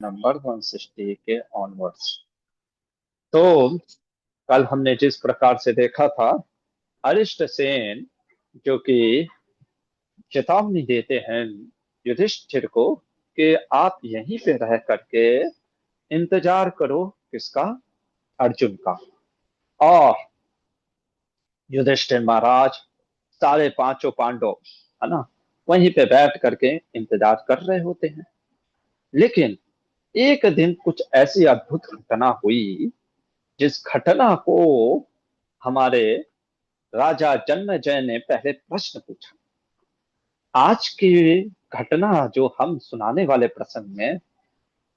Number 160 के onwards. तो कल हमने जिस प्रकार से देखा था, अरिष्टसेन जो कि चेतावनी देते हैं युधिष्ठिर को कि आप यहीं पे रह करके इंतजार करो, किसका? अर्जुन का। और युधिष्ठिर महाराज सारे पांचों पांडव, है ना, वहीं पे बैठ करके इंतजार कर रहे होते हैं। लेकिन एक दिन कुछ ऐसी अद्भुत घटना हुई, जिस घटना को हमारे राजा जन्मेजय ने पहले प्रश्न पूछा। आज की घटना जो हम सुनाने वाले प्रसंग में,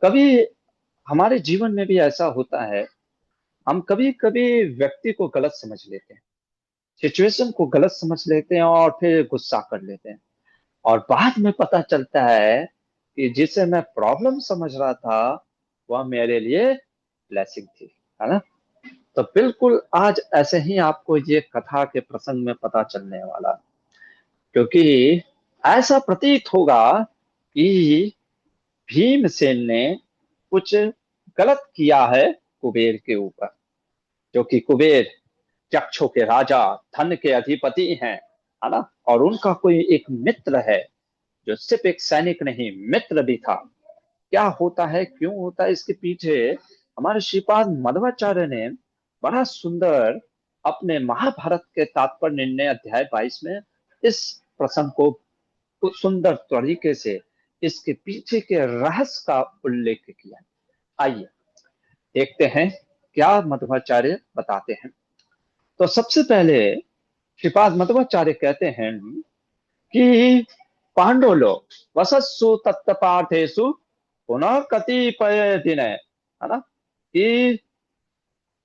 कभी हमारे जीवन में भी ऐसा होता है, हम कभी कभी व्यक्ति को गलत समझ लेते हैं, सिचुएशन को गलत समझ लेते हैं और फिर गुस्सा कर लेते हैं। और बाद में पता चलता है कि जिसे मैं प्रॉब्लम समझ रहा था, वह मेरे लिए ब्लेसिंग थी, है ना। तो बिल्कुल आज ऐसे ही आपको ये कथा के प्रसंग में पता चलने वाला, क्योंकि ऐसा प्रतीत होगा कि भीमसेन ने कुछ गलत किया है कुबेर के ऊपर, जो कि कुबेर यक्षों के राजा, धन के अधिपति हैं, है ना। और उनका कोई एक मित्र है, जो सिर्फ एक सैनिक नहीं, मित्र भी था। क्या होता है, क्यों होता है, इसके पीछे हमारे श्रीपाद मध्वाचार्य ने बड़ा सुंदर अपने महाभारत के तात्पर्य निर्णय अध्याय 22 में इस प्रसंग को कुछ सुंदर तरीके से, इसके पीछे के रहस्य का उल्लेख किया। आइए देखते हैं क्या मध्वाचार्य बताते हैं। तो सबसे पहले श्रीपाद मध्वाचार्य कहते हैं कि पांडव लोग वसस्सु तत्पार्थेषु पुनः कतिपय दिन, है ना, कि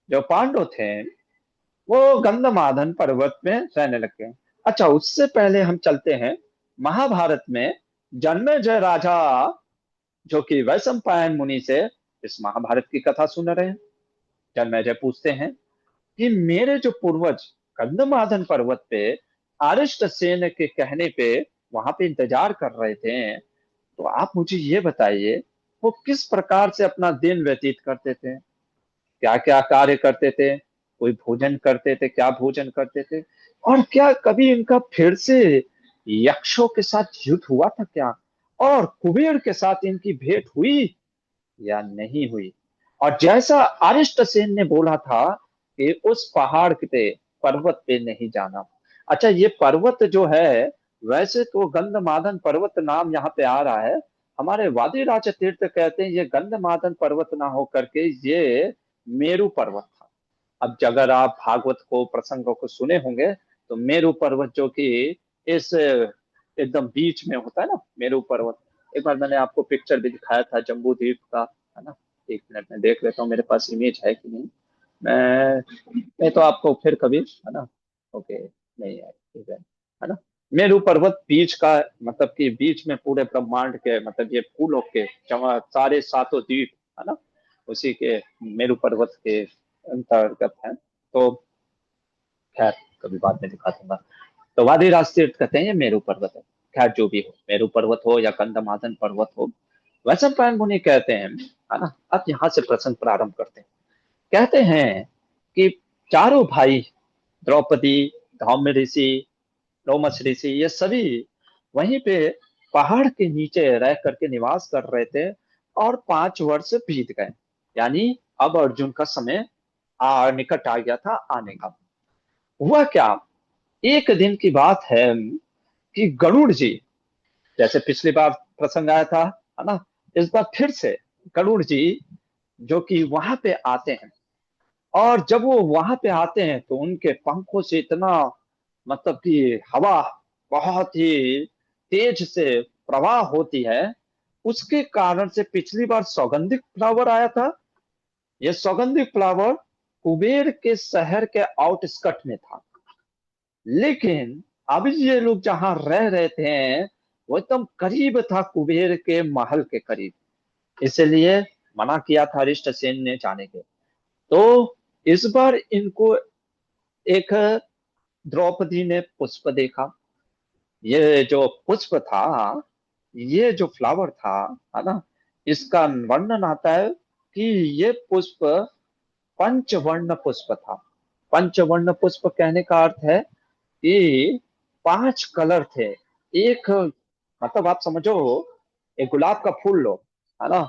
जो पांडव थे वो गंधमादन पर्वत में रहने लगे। अच्छा, उससे पहले हम चलते हैं महाभारत में। जन्मेजय राजा जो कि वैशंपायन मुनि से इस महाभारत की कथा सुन रहे हैं, जन्मेजय पूछते हैं कि मेरे जो पूर्वज गंधमादन पर्वत पे अरिष्ट सेन के कहने पे वहां पे इंतजार कर रहे थे, तो आप मुझे ये बताइए, वो किस प्रकार से अपना दिन व्यतीत करते थे, क्या क्या कार्य करते थे, कोई भोजन करते थे, क्या भोजन करते थे, और क्या कभी इनका फिर से यक्षों के साथ युद्ध हुआ था क्या, और कुबेर के साथ इनकी भेंट हुई या नहीं हुई। और जैसा अरिष्टसेन ने बोला था कि उस पहाड़ पे, पर्वत पे नहीं जाना। अच्छा, ये पर्वत जो है, वैसे तो गंधमादन पर्वत नाम यहाँ पे आ रहा है, हमारे वादिराज तीर्थ कहते हैं ये गंधमादन पर्वत ना हो करके ये मेरू पर्वत था। अब अगर आप भागवत को, प्रसंगों को सुने होंगे, तो मेरू पर्वत जो कि इस एकदम बीच में होता है ना, मेरू पर्वत। एक बार मैंने आपको पिक्चर भी दिखाया था जम्बू द्वीप का, है ना। एक मिनट में देख लेता हूँ मेरे पास इमेज है कि नहीं। मैं तो आपको फिर कभी, है ना। ओके, नहीं है, ठीक है ना। मेरू पर्वत बीच का, मतलब कि बीच में पूरे ब्रह्मांड के, मतलब ये फूलों के सारे सातों द्वीप, है ना, उसी के मेरू पर्वत के अंतर्गत है। तो खैर, कभी बाद में दिखा दूंगा। तो वादिराज तीर्थ कहते हैं ये मेरू पर्वत है। खैर, जो भी हो, मेरू पर्वत हो या गंधमादन पर्वत हो, वैशंपायन मुनि कहते हैं, है ना। अब यहाँ से प्रसंग प्रारंभ करते हैं। कहते हैं कि चारों भाई, द्रौपदी, धौम्य ऋषि, लोमस ऋषि, ये सभी वहीं पे पहाड़ के नीचे रह करके निवास कर रहे थे। और 5 वर्ष बीत गए, यानी अब अर्जुन का समय निकट आ गया था आने का। हुआ क्या, एक दिन की बात है कि गरुड़ जी, जैसे पिछली बार प्रसंग आया था, है ना, इस बार फिर से गरुड़ जी जो कि वहां पे आते हैं। और जब वो वहां पे आते हैं तो उनके पंखों से इतना, मतलब कि हवा बहुत ही तेज से प्रवाह होती है। उसके कारण से पिछली बार सौगंधिक फ्लावर आया था, ये सौगंधिक फ्लावर कुबेर के शहर के आउटस्कट में था। लेकिन अब ये लोग जहां रह रहे थे, वो एकदम करीब था कुबेर के महल के करीब, इसलिए मना किया था अरिष्टसेन ने जाने के। तो इस बार इनको एक द्रौपदी ने पुष्प देखा। ये जो पुष्प था, ये जो फ्लावर था, है ना, इसका वर्णन आता है कि ये पुष्प पंचवर्ण पुष्प था। पंचवर्ण पुष्प कहने का अर्थ है कि 5 कलर थे। एक, मतलब आप समझो, एक गुलाब का फूल लो, है ना,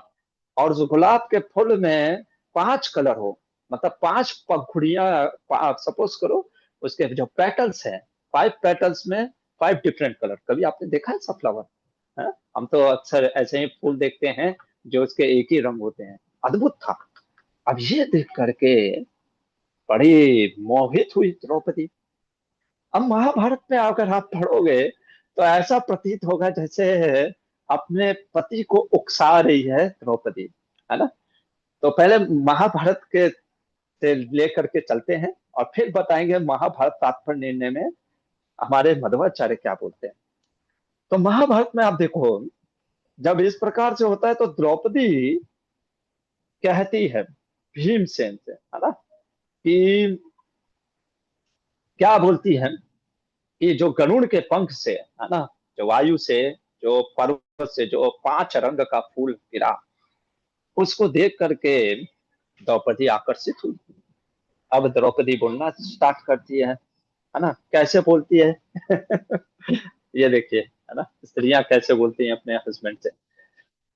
और उस गुलाब के फूल में 5 कलर हो, मतलब 5 पंखुड़ियां, सपोज करो, उसके जो पेटल्स हैं, 5 पेटल्स में 5 डिफरेंट कलर। कभी आपने देखा है ऐसा फ्लावर? है, हम तो अक्सर ऐसे ही फूल देखते हैं जो उसके एक ही रंग होते हैं। अद्भुत था। अब ये देख करके बड़ी मोहित हुई द्रौपदी। अब महाभारत में अगर आप पढ़ोगे तो ऐसा प्रतीत होगा जैसे अपने पति को उकसा रही है द्रौपदी, है ना। तो पहले महाभारत के से लेकर के चलते हैं और फिर बताएंगे महाभारत तात्पर्य निर्णय में हमारे मध्वाचार्य क्या बोलते हैं। तो महाभारत में आप देखो, जब इस प्रकार से होता है तो द्रौपदी कहती है भीमसेन से, है ना, कि क्या बोलती है कि जो गरुड़ के पंख से, है ना, जो वायु से, जो पर्वत से जो 5 रंग का फूल गिरा, उसको देख करके द्रौपदी आकर्षित हुई। अब द्रौपदी बोलना स्टार्ट करती है ना, कैसे बोलती है ये देखिए, है ना, स्त्रियां कैसे बोलती हैं अपने हस्बैंड से।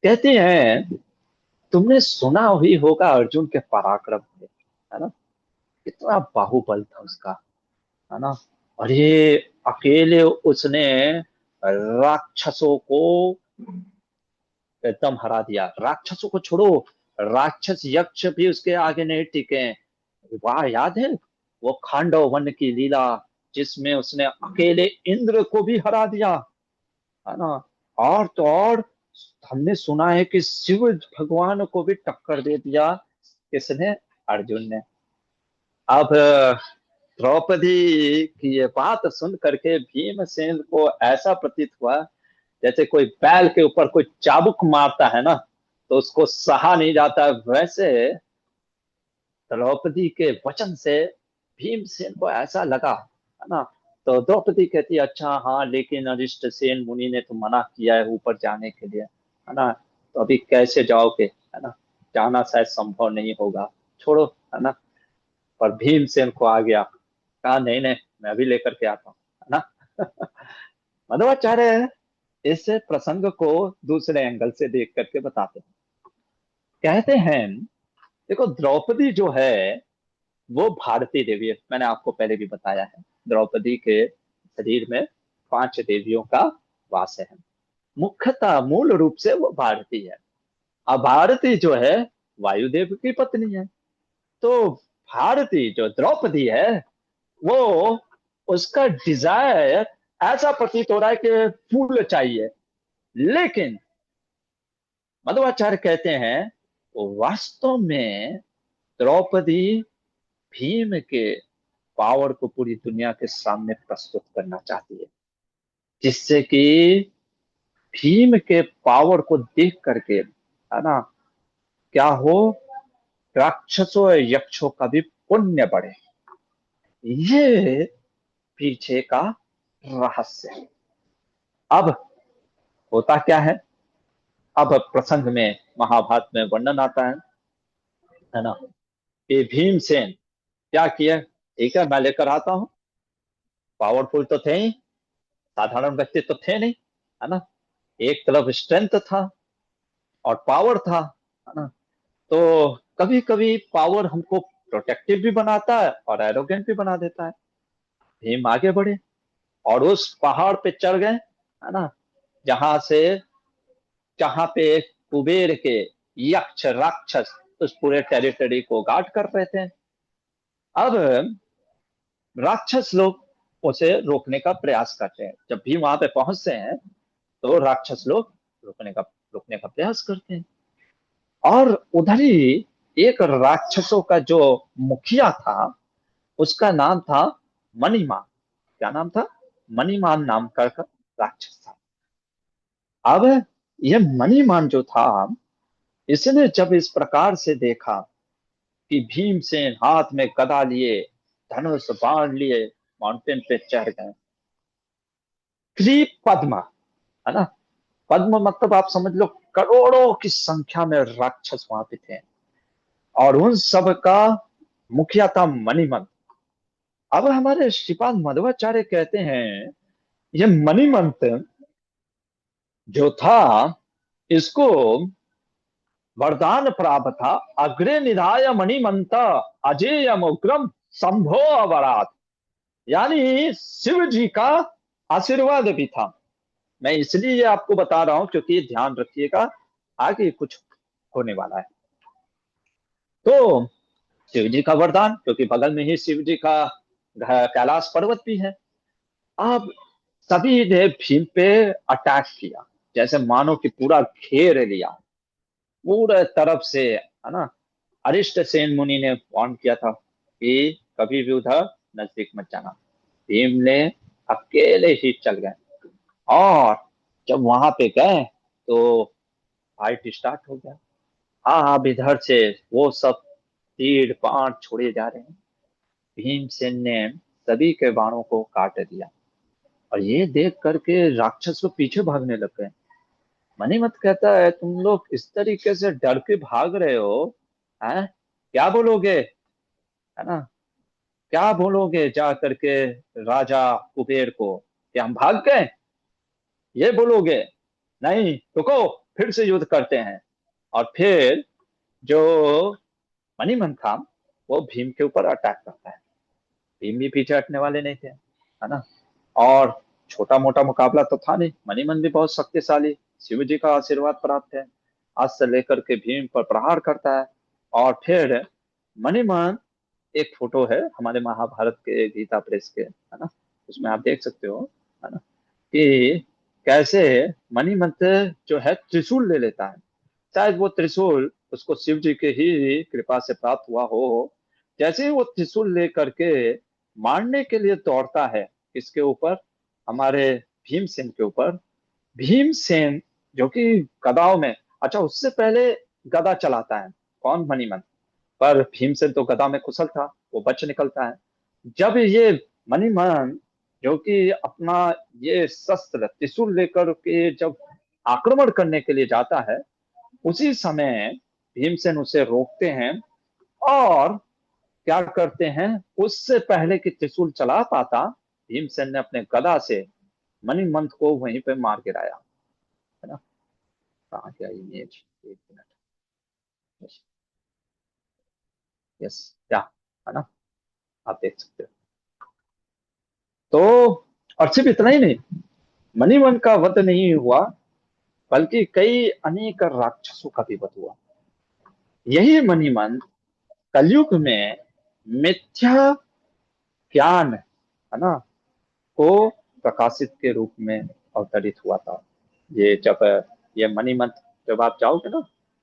कहती हैं, तुमने सुना ही होगा अर्जुन के पराक्रम के, है ना, कितना बाहुबल था उसका, है ना। और ये अकेले उसने राक्षसों को एकदम हरा दिया। राक्षसों को छोड़ो, राक्षस यक्ष भी उसके आगे नहीं टिके। वाह, याद है वो खांडव वन की लीला, जिसमें उसने अकेले इंद्र को भी हरा दिया, है ना। और तो और हमने सुना है कि शिव भगवान को भी टक्कर दे दिया। किसने? अर्जुन ने। अब द्रौपदी की ये बात सुन करके भीमसेन को ऐसा प्रतीत हुआ जैसे कोई बैल के ऊपर कोई चाबुक मारता है ना, तो उसको सहा नहीं जाता, वैसे द्रौपदी के वचन से भीमसेन को ऐसा लगा, है ना। तो द्रौपदी कहती है, अच्छा हाँ, लेकिन अरिष्टसेन मुनि ने तो मना किया है ऊपर जाने के लिए, है ना, तो अभी कैसे जाओगे, है ना, जाना शायद संभव नहीं होगा, छोड़ो, है ना। पर भीमसेन को आ गया, कहा नहीं नहीं, मैं भी लेकर के आता हूँ, है ना। मध्वाचार्य इस प्रसंग को दूसरे एंगल से देख करके बताते हैं। कहते हैं, देखो द्रौपदी जो है वो भारतीय देवी है, मैंने आपको पहले भी बताया है। द्रौपदी के शरीर में 5 देवियों का वास है। मुख्यतः मूल रूप से वो भारतीय है। अब भारती जो है वायुदेव की पत्नी है। तो भारती जो द्रौपदी है, वो, उसका डिजायर ऐसा प्रतीत हो रहा है कि फूल चाहिए। लेकिन मध्वाचार्य कहते हैं, वास्तव में द्रौपदी भीम के पावर को पूरी दुनिया के सामने प्रस्तुत करना चाहती है, जिससे कि भीम के पावर को देख करके, है ना, क्या हो, राक्षसों और यक्षों का भी पुण्य बढ़े। ये पीछे का रहस्य है। अब होता क्या अब प्रसंग में महाभारत में वर्णन आता है ना, ये भीमसेन क्या किया, ठीक है मैं लेकर आता हूँ। पावरफुल तो थे ही, साधारण व्यक्ति तो थे नहीं, है ना। एक तरफ स्ट्रेंथ था और पावर था, है ना। तो कभी कभी पावर हमको प्रोटेक्टिव भी बनाता है और एरोगेंट भी बना देता है। भीम आगे बढ़े और उस पहाड़ पे चढ़ गए, है ना, जहां से, जहां पे कुबेर के यक्ष राक्षस उस पूरे टेरिटरी को गार्ड कर रहे थे। अब राक्षस लोग उसे रोकने का प्रयास करते हैं। जब भी वहां पे पहुंचते हैं तो राक्षस लोग रोकने का रोकने का प्रयास करते हैं। और उधर ही एक राक्षसों का जो मुखिया था, उसका नाम था मणिमान। क्या नाम था? मणिमान नाम का राक्षस था। अब यह मणिमान जो था, इसने जब इस प्रकार से देखा कि भीमसेन हाथ में गदा लिए, धनुष बाण लिए, माउंटेन पे चढ़ गए, क्री पद्मा, है ना, पद्म मतलब आप समझ लो करोड़ों की संख्या में राक्षस वहां पे थे, और उन सब का मुखिया था मणिमंथ। अब हमारे श्रीपाद मध्वाचार्य कहते हैं ये मणिमंथ जो था, इसको वरदान प्राप्त था, अग्रे निधाय मणिमंत अजेयम उग्रम संभो अवरात। यानी शिव जी का आशीर्वाद भी था। मैं इसलिए ये आपको बता रहा हूं क्योंकि ध्यान रखिएगा, आगे कुछ होने वाला है। तो शिव जी का वरदान, क्योंकि बगल में ही शिव जी का कैलाश पर्वत भी है। अब सभी ने भीम पे अटैक किया, जैसे मानो कि पूरा घेर लिया पूरे तरफ से, है ना। अरिष्ट सेन मुनि ने वार्न किया था कि कभी भी उधर नजदीक मत जाना। भीम ने अकेले ही चल गए, और जब वहां पे गए तो फाइट स्टार्ट हो गया। अब इधर से वो सब तीर बाण छोड़े जा रहे हैं। भीमसेन ने सभी के बाणों को काट दिया, और ये देख करके राक्षस लोग पीछे भागने लग गए। मनीमत कहता है तुम लोग इस तरीके से डर के भाग रहे हो, हैं? क्या बोलोगे, है ना? क्या बोलोगे जा करके राजा कुबेर को, कि हम भाग गए, ये बोलोगे? नहीं, रुको, फिर से युद्ध करते हैं। और फिर जो मणिमन था वो भीम के ऊपर अटैक करता है। भीम भी पीछे हटने वाले नहीं थे, है ना। और छोटा मोटा मुकाबला तो था नहीं, मणिमन भी बहुत शक्तिशाली, शिव जी का आशीर्वाद प्राप्त है। आज से लेकर के भीम पर प्रहार करता है। और फिर मणिमन, एक फोटो है हमारे महाभारत के गीता प्रेस के, है ना, उसमें आप देख सकते हो, है ना, कि कैसे मणिमंथ जो है त्रिशूल ले लेता है। शायद वो त्रिशूल उसको शिव जी के ही कृपा से प्राप्त हुआ हो। जैसे ही वो त्रिशूल ले करके मारने के लिए दौड़ता है, किसके ऊपर? हमारे भीमसेन के ऊपर। भीमसेन जो कि गदाओं में, अच्छा उससे पहले गदा चलाता है कौन? मणिमंथ। पर भीमसेन तो गदा में कुशल था, वो बच निकलता है। जब ये मणिमंथ जो कि अपना ये शस्त्र त्रिशूल लेकर के जब आक्रमण करने के लिए जाता है, उसी समय भीमसेन उसे रोकते हैं, और क्या करते हैं, उससे पहले कि त्रिशूल चला पाता, भीमसेन ने अपने गदा से मणिमंथ को वहीं पे मार गिराया, है ना। कहाँ गया इमेज, एक मिनट। यस, यस, क्या, है ना, आप देख सकते हो। तो और सिर्फ इतना ही नहीं, मणिमंथ का वध नहीं हुआ, बल्कि कई अनेक राक्षसों का भी वध हुआ। यही मणिमंथ कलयुग में मिथ्या ज्ञान, है ना, को प्रकाशित के रूप में अवतरित हुआ था। ये जब ये मणिमंथ, जब आप जाओगे ना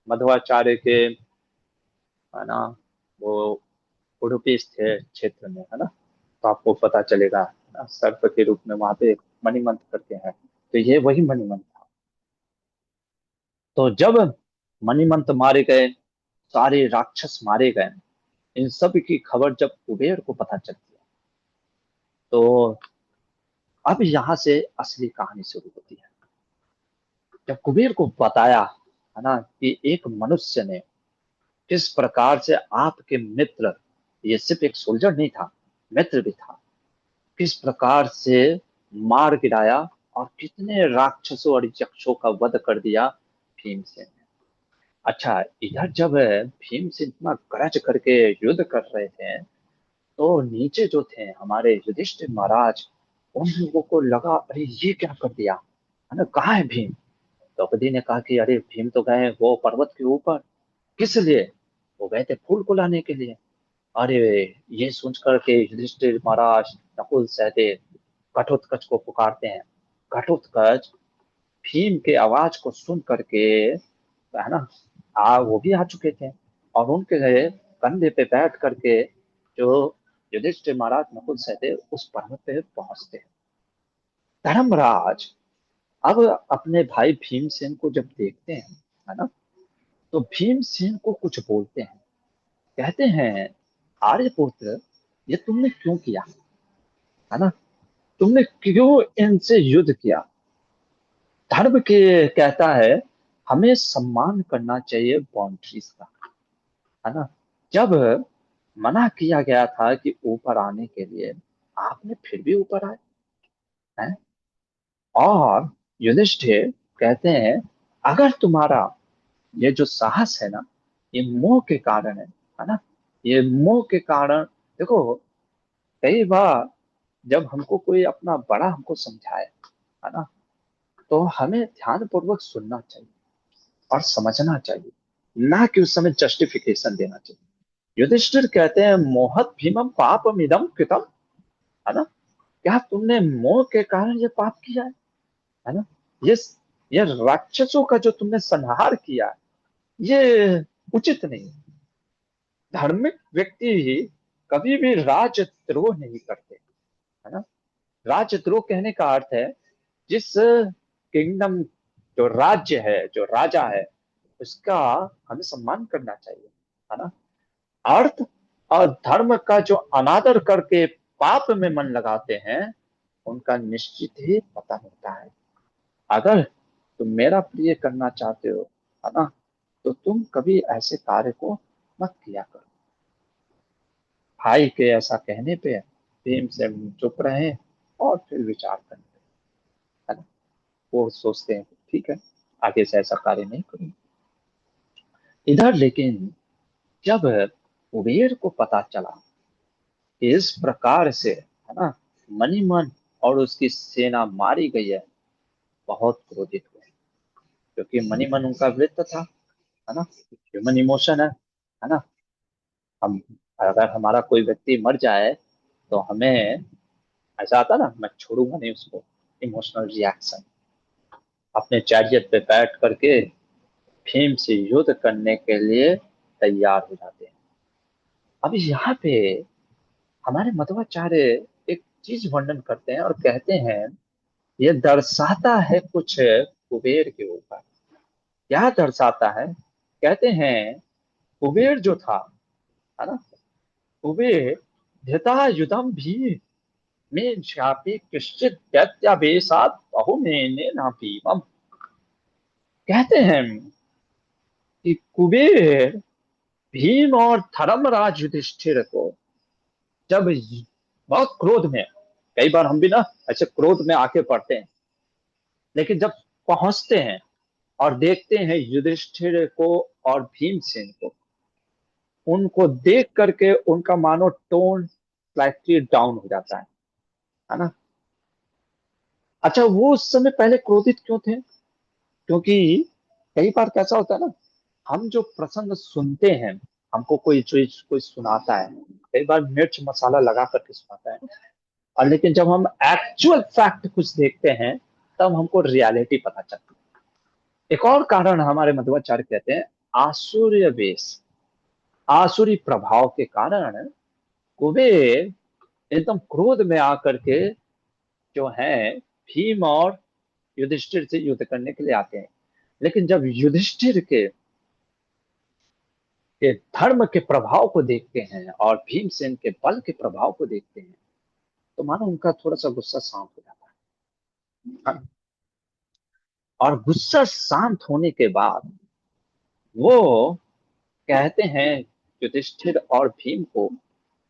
मध्वाचार्य के, है ना, वो उडुपी थे क्षेत्र में, है ना, तो आपको पता चलेगा, है ना, सर्प के रूप में वहां पे एक मणिमंथ करके हैं। तो ये वही मणिमंथ था। तो जब मणिमंथ मारे गए, सारे राक्षस मारे गए, इन सब की खबर जब कुबेर को पता चलती है, तो अब यहाँ से असली कहानी शुरू होती है। जब कुबेर को बताया, है ना, कि एक मनुष्य ने किस प्रकार से आपके मित्र, ये सिर्फ एक सोल्जर नहीं था, मित्र भी था, किस प्रकार से मार गिराया, और कितने राक्षसों और यक्षों का वध कर दिया भीमसेन ने। अच्छा, इधर जब भीमसेन इतना गरज करके युद्ध कर रहे थे, तो नीचे जो थे हमारे युधिष्ठिर महाराज, उन लोगों को लगा अरे ये क्या कर दिया, है ना, कहाँ है भीम? द्रौपदी ने कहा कि अरे भीम तो गए वो पर्वत के ऊपर। किस लिए? वो गए थे फूल को लाने के लिए। अरे, ये सुन करके युधिष्ठिर महाराज, नकुल सहदेव घटोत्कच को पुकारते हैं। घटोत्कच भीम के आवाज को सुन करके, है ना, वो भी आ चुके थे, और उनके कंधे पे बैठ करके जो युधिष्ठिर महाराज नकुल सहदेव उस पर्वत पे पहुंचते हैं। धर्मराज अब अपने भाई भीमसेन को जब देखते हैं, है ना, तो भीमसेन को कुछ बोलते हैं। कहते हैं आर्यपुत्र, ये तुमने क्यों किया, है ना, तुमने क्यों इनसे युद्ध किया? धर्म के कहता है हमें सम्मान करना चाहिए बाउंड्रीज का, है ना। जब मना किया गया था कि ऊपर आने के लिए, आपने फिर भी ऊपर आए हैं। और युधिष्ठिर कहते हैं अगर तुम्हारा ये जो साहस है ना, ये मोह के कारण है ना, ये मोह के कारण। देखो, कई बार जब हमको कोई अपना बड़ा हमको समझाए, है ना, तो हमें ध्यान पूर्वक सुनना चाहिए और समझना चाहिए, ना कि उस समय जस्टिफिकेशन देना चाहिए। युधिष्ठिर कहते हैं मोहत भीमम पापमिदं कृतम, है ना। क्या तुमने मोह के कारण ये पाप किया है ना। ये ये राक्षसों का जो तुमने संहार किया है, ये उचित नहीं है। धार्मिक व्यक्ति ही कभी भी राजद्रोह नहीं करते, है ना। राजद्रोह कहने का अर्थ है जिस किंगडम, जो राज्य है, जो राजा है, उसका हमें सम्मान करना चाहिए, है ना। अर्थ और धर्म का जो अनादर करके पाप में मन लगाते हैं, उनका निश्चित ही पता होता है। अगर तुम मेरा प्रिय करना चाहते हो, है ना, तो तुम कभी ऐसे कार्य को मत किया करो। भाई के ऐसा कहने पे भीम से चुप रहे और फिर विचार करने लगे, है ना। वो सोचते हैं ठीक है, आगे से ऐसा कार्य नहीं करूंगा। इधर लेकिन जब कुबेर को पता चला कि इस प्रकार से, है ना, मणिमन और उसकी सेना मारी गई है, बहुत क्रोधित हुए। क्योंकि मणिमन उनका वृत्त था, है ना। ह्यूमन इमोशन है ना। हम, अगर हमारा कोई व्यक्ति मर जाए तो हमें ऐसा आता ना, मैं छोड़ूंगा नहीं उसको, इमोशनल रिएक्शन। अपने चैरियट पे बैठ करके भीम से युद्ध करने के लिए तैयार हो जाते हैं। अब यहाँ पे हमारे मध्वाचार्य एक चीज वर्णन करते हैं और कहते हैं ये दर्शाता है कुछ कुबेर के ऊपर। क्या दर्शाता है? कहते हैं कुबेर जो था, है ना, कुबेर धृता युधम भी में चापी किश्चित दैत्यावेशात बहुमेने ना भीमम। कहते हैं कि कुबेर भीम और धर्मराज युधिष्ठिर को जब बहुत क्रोध में, कई बार हम भी ना ऐसे क्रोध में आके पड़ते हैं, लेकिन जब पहुंचते हैं और देखते हैं युधिष्ठिर को और भीमसेन को, उनको देख करके उनका मानो टोन स्लाइटली डाउन हो जाता है ना। अच्छा, वो उस समय पहले क्रोधित क्यों थे? क्योंकि कई बार कैसा होता है ना, हम जो प्रसंग सुनते हैं, हमको कोई चीज कोई सुनाता है, कई बार मिर्च मसाला लगा करके सुनाता है, और लेकिन जब हम एक्चुअल फैक्ट कुछ देखते हैं, तब हमको रियलिटी पता चलती है। एक और कारण हमारे मध्वाचार्य कहते हैं आसुर्य वेश, आसुरी प्रभाव के कारण कुबेर एकदम क्रोध में आकर के जो है भीम और युधिष्ठिर से युद्ध करने के लिए आते हैं। लेकिन जब युधिष्ठिर के धर्म के प्रभाव को देखते हैं और भीमसेन के बल के प्रभाव को देखते हैं, तो मानो उनका थोड़ा सा गुस्सा शांत हो जाता है। और गुस्सा शांत होने के बाद वो कहते हैं युधिष्ठिर और भीम को,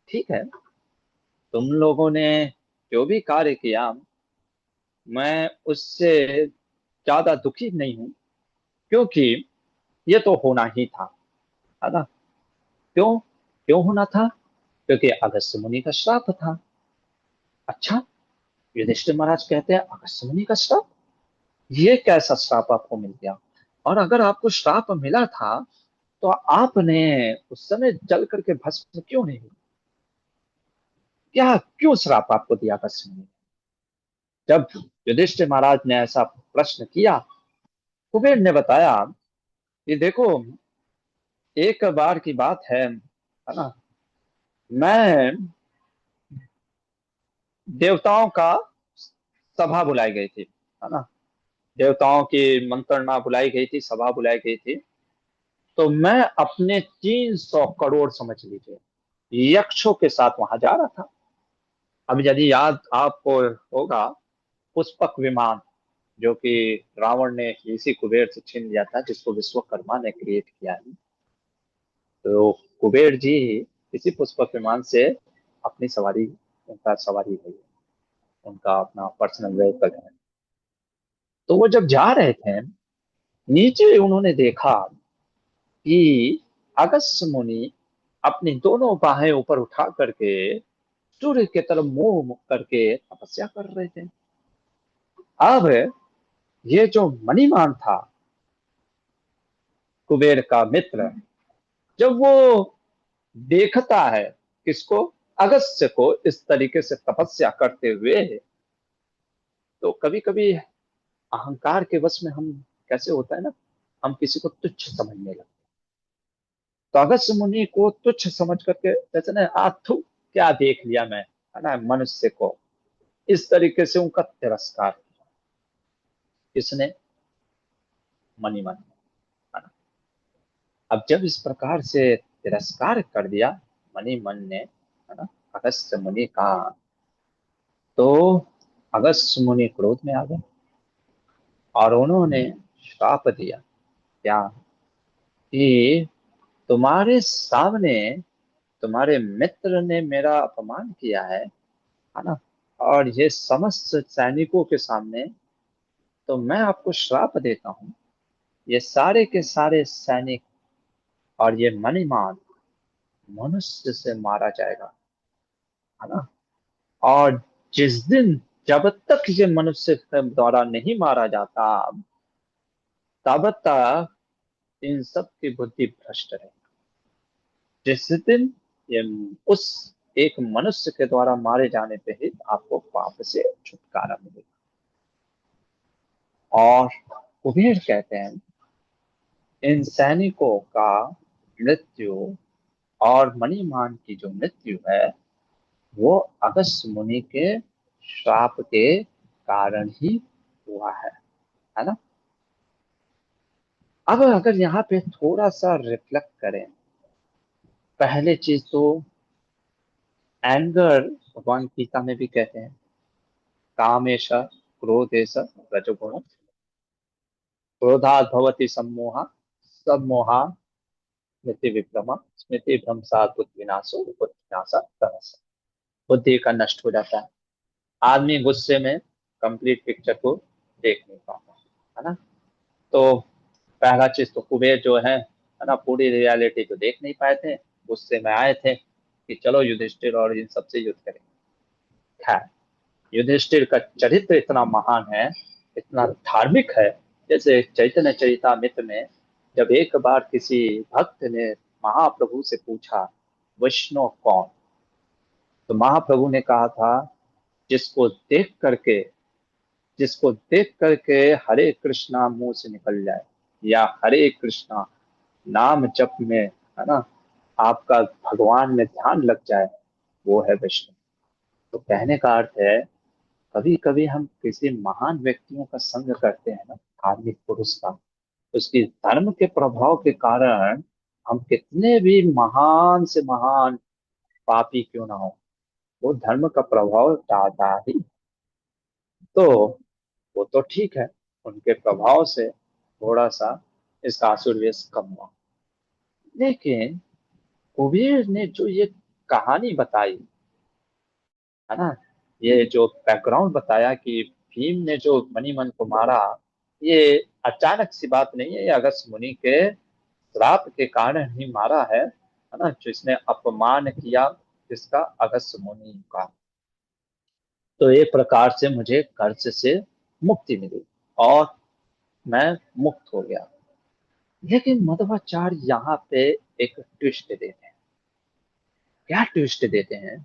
ठीक है, तुम लोगों ने जो भी कार्य किया, मैं उससे ज्यादा दुखी नहीं हूं, क्योंकि ये तो होना ही था, है ना। क्यों? क्यों होना था? क्योंकि अगस्त्य मुनि का श्राप था। अच्छा, युधिष्ठिर महाराज कहते हैं अगस्त्य मुनि का श्राप, ये कैसा श्राप आपको मिल गया? और अगर आपको श्राप मिला था तो आपने उस समय जल करके भस्म क्यों नहीं हुई? क्या, क्यों श्राप आपको दिया अगस्त्य मुनि ने? जब युधिष्ठिर महाराज ने ऐसा प्रश्न किया, कुबेर ने बताया कि देखो, एक बार की बात है ना, मैं देवताओं का सभा बुलाई गई थी, है ना, देवताओं की मंत्रणा बुलाई गई थी, सभा बुलाई गई थी। तो मैं अपने 300 करोड़, समझ लीजिए, यक्षों के साथ वहां जा रहा था। अब यदि याद आपको होगा, पुष्पक विमान, जो कि रावण ने इसी कुबेर से छीन लिया था, जिसको विश्वकर्मा ने क्रिएट किया है। तो कुबेर जी इसी पुष्पक विमान से अपनी सवारी, उनका सवारी है, उनका अपना पर्सनल व्हीकल है। तो वो जब जा रहे थे, नीचे उन्होंने देखा कि अगस्त्य मुनि अपनी दोनों बाहें ऊपर उठा करके सूर्य की तरफ मुंह करके तपस्या कर रहे थे। अब ये जो मणिमान था, कुबेर का मित्र, जब वो देखता है किसको, अगस्त्य को इस तरीके से तपस्या करते हुए, तो कभी कभी अहंकार के वश में हम, कैसे होता है ना, हम किसी को तुच्छ समझने लगते। तो अगस्त्य मुनि को तुच्छ समझ करके, जैसे ना आथू, क्या देख लिया मैं, है ना, मनुष्य को, इस तरीके से उनका तिरस्कार किया। इसने मणिमन, है ना। अब जब इस प्रकार से तिरस्कार कर दिया मणिमन ने, है ना, अगस्त्य मुनि का, तो अगस्त्य मुनि क्रोध में आ गए और उन्होंने श्राप दिया, क्या, कि तुम्हारे सामने तुम्हारे मित्र ने मेरा अपमान किया है ना, और ये समस्त सैनिकों के सामने, तो मैं आपको श्राप देता हूँ, ये सारे के सारे सैनिक और ये मणिमान मनुष्य से मारा जाएगा, है ना। और जिस दिन, जब तक ये मनुष्य के द्वारा नहीं मारा जाता, तब तक इन सब की बुद्धि भ्रष्ट है। जिस दिन ये, उस एक मनुष्य के द्वारा मारे जाने पे ही आपको पाप से छुटकारा मिलेगा। और कुबेर कहते हैं, इन सैनिकों का मृत्यु और मणिमान की जो मृत्यु है, वो अगस्त्य मुनि के श्राप के कारण ही हुआ है ना। अब अगर यहाँ पे थोड़ा सा रिफ्लेक्ट करें, पहले चीज तो एंगर, भगवान गीता में भी कहते हैं, कामेश क्रोधेश रजोगुण, क्रोधात् भवति सम्मोहा, सम्मोहा स्मृति विभ्रम, स्मृति भ्रंशात् बुद्धि विनाशो, बुद्धि विनाशात् तमसः। बुद्धि का नष्ट हो जाता है, आदमी गुस्से में कंप्लीट पिक्चर को देख नहीं पाता, है ना। तो पहला चीज तो कुबेर जो है ना, पूरी रियलिटी तो देख नहीं पाए थे, गुस्से में आए थे कि चलो युधिष्ठिर और इन सबसे युद्ध करें। खैर, युधिष्ठिर का चरित्र इतना महान है, इतना धार्मिक है। जैसे चैतन्य चरितामृत में जब एक बार किसी भक्त ने महाप्रभु से पूछा, वैष्णव कौन, तो महाप्रभु ने कहा था, जिसको देख करके, जिसको देख करके हरे कृष्णा मुंह से निकल जाए, या हरे कृष्णा नाम जप में, है ना, आपका भगवान में ध्यान लग जाए, वो है वैष्णव। तो कहने का अर्थ है, कभी कभी हम किसी महान व्यक्तियों का संग करते हैं ना, धार्मिक पुरुष का, उसकी धर्म के प्रभाव के कारण, हम कितने भी महान से महान पापी क्यों ना हो, वो धर्म का प्रभाव डालता ही। तो वो तो ठीक है, उनके प्रभाव से थोड़ा सा इसका आसुरवेश कम हुआ। लेकिन कुबेर ने जो ये कहानी बताई, है ना, ये जो बैकग्राउंड बताया कि भीम ने जो मणिमन को मारा, ये अचानक सी बात नहीं है, ये अगस्त्य मुनि के श्राप के कारण ही मारा है ना, जिसने अपमान किया जिसका, अगस्त्य मुनि का। तो एक प्रकार से मुझे कर्ज से मुक्ति मिली और मैं मुक्त हो गया। लेकिन मध्वाचार्य यहाँ पे एक ट्विस्ट देते हैं। क्या ट्विस्ट देते हैं,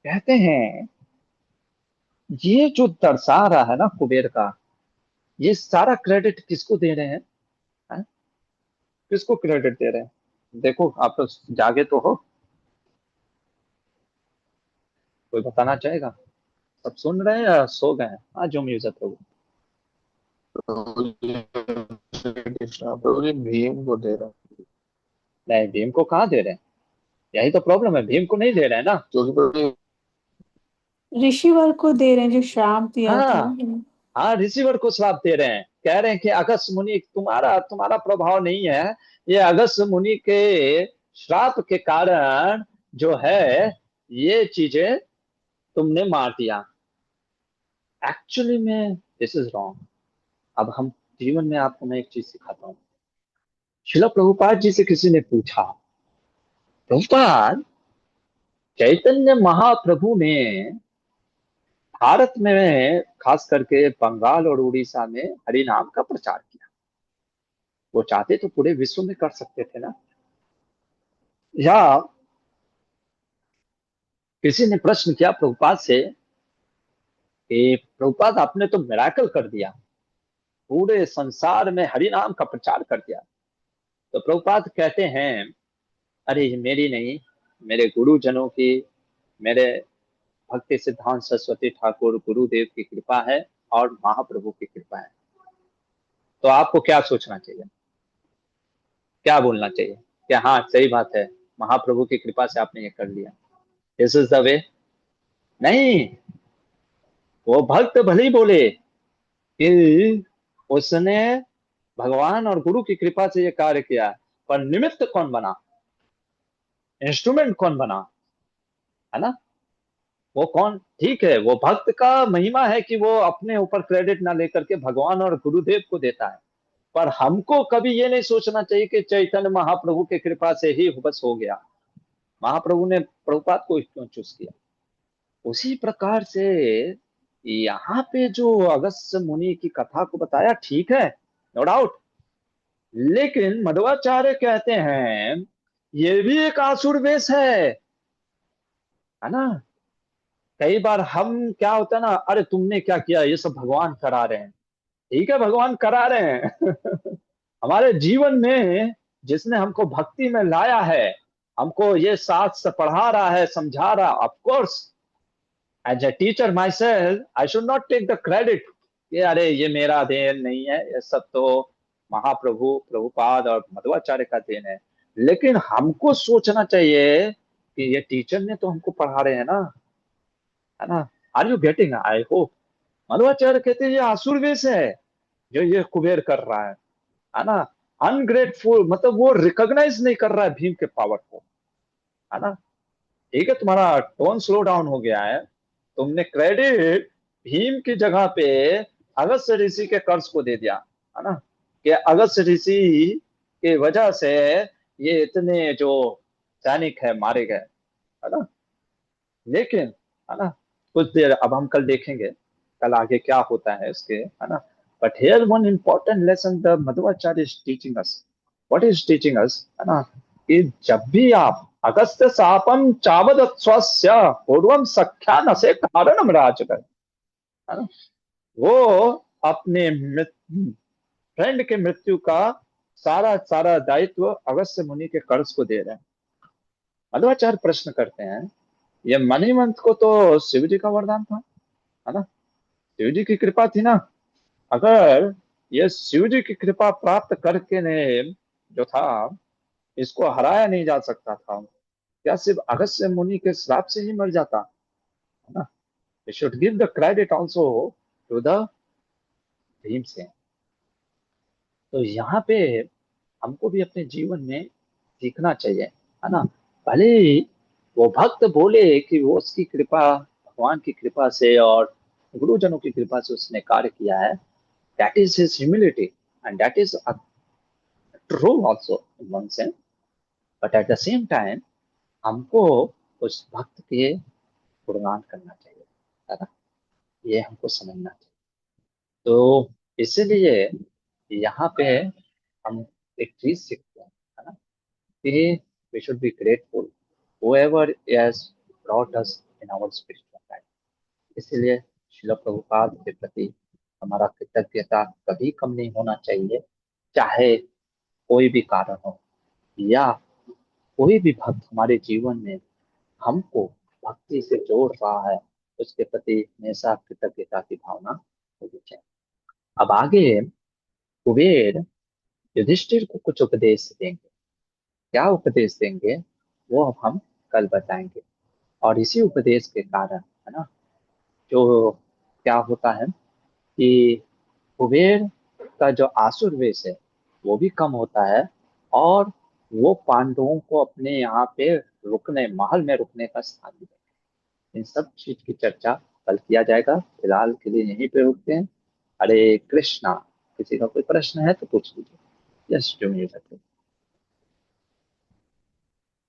कहते हैं, ये जो दर्शा रहा है ना कुबेर का, ये सारा क्रेडिट किसको दे रहे हैं? किसको क्रेडिट दे रहे हैं? देखो, आप तो जागे तो हो, कोई बताना चाहेगा? सब सुन रहे हैं या सो गए हैं? हाँ, जो म्यूजिक हो। तो ये कृष्णा प्रभु जी भीम को दे रहा है। नहीं, भीम को कहाँ दे रहे हैं? यही तो प्रॉब्लम है, भीम को नहीं दे रहे हैं ना। क्योंकि प्रभु जी ऋषिवर को दे रहे हैं जो श्राप दिया था। हाँ, हाँ, रिसीवर को श्राप दे रहे हैं, कह रहे हैं कि अगस्त्य मुनि, तुम्हारा तुम्हारा प्रभाव नहीं है, ये अगस्त्य मुनि के श्राप के कारण जो है ये चीजें तुमने मार दिया। एक्चुअली में दिस इज रॉन्ग। अब हम जीवन में, आपको मैं एक चीज सिखाता हूँ। शिला प्रभुपाद जी से किसी ने पूछा, प्रभुपाद, चैतन्य महाप्रभु ने भारत में, खास करके बंगाल और उड़ीसा में हरि नाम का प्रचार किया। वो चाहते तो पूरे विश्व में कर सकते थे ना। या किसी ने प्रश्न किया प्रभुपाद से कि प्रभुपाद, आपने तो मिराकल कर दिया, पूरे संसार में हरि नाम का प्रचार कर दिया। तो प्रभुपाद कहते हैं, अरे ये मेरी नहीं, मेरे गुरुजनों की, मेरे भक्ति सिद्धांत सरस्वती ठाकुर गुरुदेव की कृपा है और महाप्रभु की कृपा है। तो आपको क्या सोचना चाहिए, क्या बोलना चाहिए? कि हाँ सही बात है, महाप्रभु की कृपा से आपने ये कर लिया, दिस इज द वे? नहीं, वो भक्त भले ही बोले कि उसने भगवान और गुरु की कृपा से ये कार्य किया, पर निमित्त कौन बना, इंस्ट्रूमेंट कौन बना, है ना? वो कौन, ठीक है, वो भक्त का महिमा है कि वो अपने ऊपर क्रेडिट ना लेकर के भगवान और गुरुदेव को देता है। पर हमको कभी ये नहीं सोचना चाहिए कि चैतन्य महाप्रभु की कृपा से ही बस हो गया, महाप्रभु ने प्रभुपाद को क्यों चूज किया। उसी प्रकार से यहाँ पे जो अगस्त्य मुनि की कथा को बताया, ठीक है, नो डाउट, लेकिन मध्वाचार्य कहते हैं ये भी एक आसुर वेश है ना। कई बार हम, क्या होता है ना, अरे तुमने क्या किया, ये सब भगवान करा रहे हैं। ठीक है, भगवान करा रहे हैं हमारे जीवन में जिसने हमको भक्ति में लाया है, हमको ये शास्त्र पढ़ा रहा है, समझा रहा, of course as a teacher myself I should not take the credit, ये अरे ये मेरा देन नहीं है, ये सब तो महाप्रभु प्रभुपाद और मध्वाचार्य का देन है। लेकिन हमको सोचना चाहिए कि ये टीचर ने तो हमको पढ़ा रहे हैं ना, है ना? Are you getting? I hope. Madhvacharya कहते हैं ये आसुर वेश है जो ये कुबेर कर रहा है ना। अनग्रेटफुल, मतलब वो रिकॉग्नाइज नहीं कर रहा है भीम के पावर को, है ना। ठीक है, तुम्हारा टोन स्लो डाउन हो गया है, तुमने क्रेडिट भीम की जगह पे अगस्त्य ऋषि के कर्ज को दे दिया, है ना, कि अगस्त्य ऋषि की वजह से ये इतने जो सैनिक है मारे गए, है ना। लेकिन, है ना, कुछ देर, अब हम कल देखेंगे, कल आगे क्या होता है इसके, है ना। But here one important lesson the Madhvacharya is teaching us, what is teaching us, है ना, कि जब भी आप अगस्त्य शापम चावद स्वस्य पूर्वम सख्या न से कारणम राजगर, है ना, वो अपने फ्रेंड के मृत्यु का सारा सारा दायित्व अगस्त्य मुनि के कर्ज को दे रहे हैं। मध्वाचार्य प्रश्न करते हैं, ये मणिमंथ को तो शिव जी का वरदान था, है ना, शिव जी की कृपा थी ना। अगर ये शिव जी की कृपा प्राप्त करके ने जो था, इसको हराया नहीं जा सकता था, क्या सिर्फ अगस्त्य मुनि के श्राप से ही मर जाता, है ना। We should give the credit also to the Bhimsen. तो यहाँ पे हमको भी अपने जीवन में सीखना चाहिए, है ना। भले ही वो भक्त बोले कि वो उसकी कृपा, भगवान की कृपा से और गुरुजनों की कृपा से उसने कार्य किया है, that is his humility and that is true also in one sense. But at the same time हमको उस भक्त के गुणगान करना चाहिए, है ना, ये हमको समझना चाहिए। तो इसीलिए यहाँ पे हम एक चीज सीखते हैं, है ना, कि we should be grateful whoever has brought us in our spiritual life। इसलिए शिल प्रभुपाद के प्रति हमारा कृतज्ञता कभी कम नहीं होना चाहिए, चाहे कोई भी कारण हो, या कोई भी भक्त हमारे जीवन में हमको भक्ति से जोड़ रहा है, उसके प्रति हमेशा कृतज्ञता की भावना होनी चाहिए। अब आगे कुबेर युधिष्ठिर को कुछ उपदेश देंगे, क्या उपदेश देंगे वो अब हम कल बताएंगे। और इसी उपदेश के कारण, है ना, जो क्या होता है कि कुबेर का जो आसुर वेश है वो भी कम होता है, और वो पांडवों को अपने यहाँ पे रुकने, महल में रुकने का स्थान भी देता है। इन सब चीज की चर्चा कल किया जाएगा, फिलहाल के लिए यहीं पे रुकते हैं। हरे कृष्णा। किसी का कोई प्रश्न है तो पूछ लीजिए। यस, जो मुझे बताइए।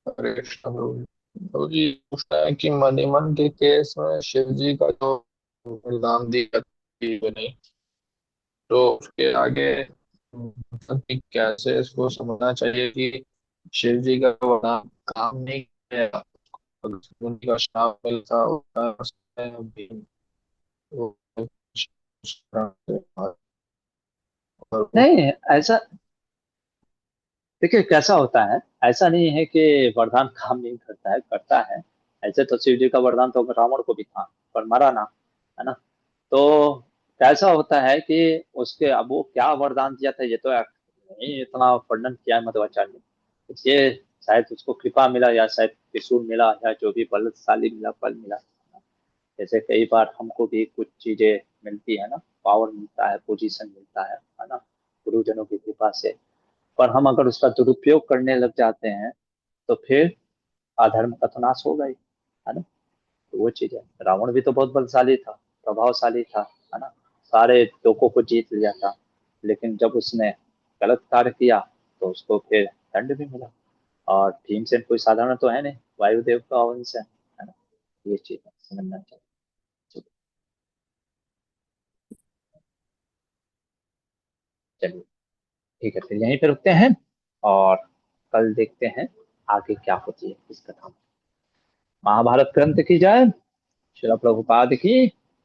हरे कृष्ण प्रभु जी। प्रभु जी पूछना है कि मणिमन के केस में शिव जी का जो वरदान दिया थी नहीं, तो उसके आगे मतलब कि कैसे इसको समझना चाहिए कि शिव जी का वरदान काम नहीं किया, उनका श्राप मिलता उसका भी वो और नहीं, ऐसा देखिए कैसा होता है। ऐसा नहीं है कि वरदान काम नहीं करता है, करता है। ऐसे तो शिव जी का वरदान तो रावण को भी था, पर मरा ना, है ना। तो कैसा होता है कि उसके, अब वो क्या वरदान दिया था ये तो नहीं इतना वर्णन किया है मध्वाचार्य ने। ये शायद उसको कृपा मिला, या शायद त्रिशूल मिला, या जो भी बलशाली मिला, फल मिला। जैसे कई बार हमको भी कुछ चीजें मिलती है ना, पावर मिलता है, पोजीशन मिलता है ना, गुरुजनों की कृपा से। पर हम अगर उसका दुरुपयोग करने लग जाते हैं तो फिर अधर्म का तो नाश होगा ही, है ना। तो वो चीज है, रावण भी तो बहुत बलशाली था, प्रभावशाली था, है ना। सारे लोगों को जीत लिया था, लेकिन जब उसने गलत कार्य किया तो उसको फिर दंड भी मिला। और भीमसेन कोई साधारण तो है नहीं, वायुदेव का अंश है ना। ये चीज है, समझना चाहिए। चलिए, ठीक है, फिर यहीं पे रुकते हैं, और कल देखते हैं आगे क्या होती है इस कथा में। महाभारत ग्रंथ की जाए। श्रील प्रभुपाद की